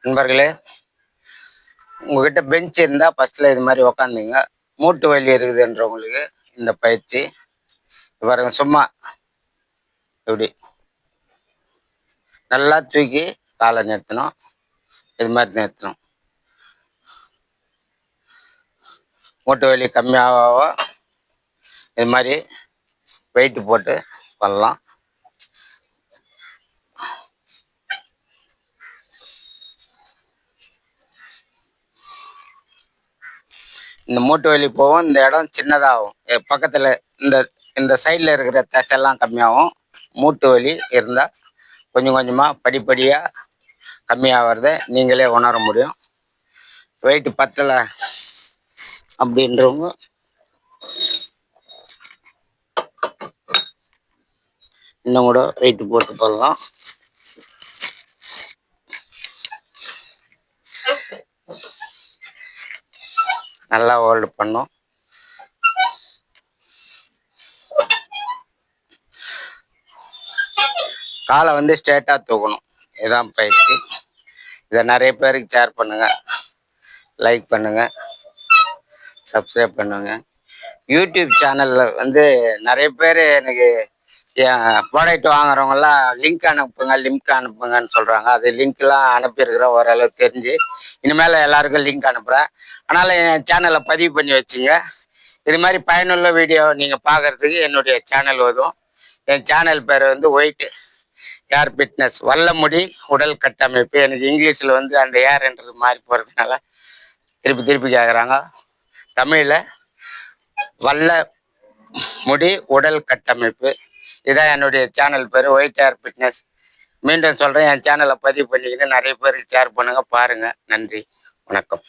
நண்பர்களே, உங்ககிட்ட பெஞ்ச் இருந்தா ஃபர்ஸ்ட்ல இது மாதிரி உக்காந்துங்க. மூட்டு வலி இருக்குதுன்றவங்களுக்கு இந்த பயிற்சி பாருங்க. சும்மா இப்படி நல்லா தூக்கி காலை நிறுத்தணும். இது மாதிரி நிறுத்தணும். மூட்டு வலி கம்மியாக இது மாதிரி வெயிட் போட்டு பண்ணலாம். இந்த மூட்டு வலி போகும். இந்த இடம் சின்னதாகும். பக்கத்தில் இந்த இந்த சைடில் இருக்கிற தசையெல்லாம் கம்மியாகும். மூட்டு வலி இருந்தால் கொஞ்சம் கொஞ்சமாக படிப்படியாக கம்மியாகிறத நீங்களே உணர முடியும். வெயிட் பத்தலை அப்படின்றவங்க இன்னும் கூட வெயிட் போட்டு போடலாம். நல்லா ஹோல்டு பண்ணும். காலை வந்து ஸ்ட்ரெயிட்டாக தூக்கணும். இதுதான் பயிற்சி. இதை நிறைய பேருக்கு ஷேர் பண்ணுங்க, லைக் பண்ணுங்க, சப்ஸ்கிரைப் பண்ணுங்க. யூடியூப் சேனலில் வந்து நிறைய பேர் எனக்கு ப்ராடக்ட் வாங்குறவங்கலாம் லிங்க் அனுப்புங்கன்னு சொல்கிறாங்க. அது லிங்க்லாம் அனுப்பியிருக்கிறேன், ஓரளவு தெரிஞ்சு. இனிமேல் எல்லாருக்கும் லிங்க் அனுப்புகிறேன். அதனால் என் சேனலை பதிவு பண்ணி வச்சுங்க. இது மாதிரி பயனுள்ள வீடியோ நீங்கள் பார்க்குறதுக்கு என்னுடைய சேனல் வரும். என் சேனல் பேர் வந்து ஒயிட் ஏர் ஃபிட்னஸ், வல்ல முடி உடல் கட்டமைப்பு. எனக்கு இங்கிலீஷில் வந்து அந்த ஏர்ன்றது மாறி போகிறதுனால திருப்பி கேட்குறாங்க. தமிழில் வல்ல முடி உடல் கட்டமைப்பு. இதான் என்னுடைய சேனல் பேர், ஒயிட் ஏர் ஃபிட்னஸ். மீண்டும் சொல்கிறேன், என் சேனலை பதிவு பண்ணிக்கிட்டு நிறைய பேருக்கு ஷேர் பண்ணுங்கள், பாருங்கள். நன்றி, வணக்கம்.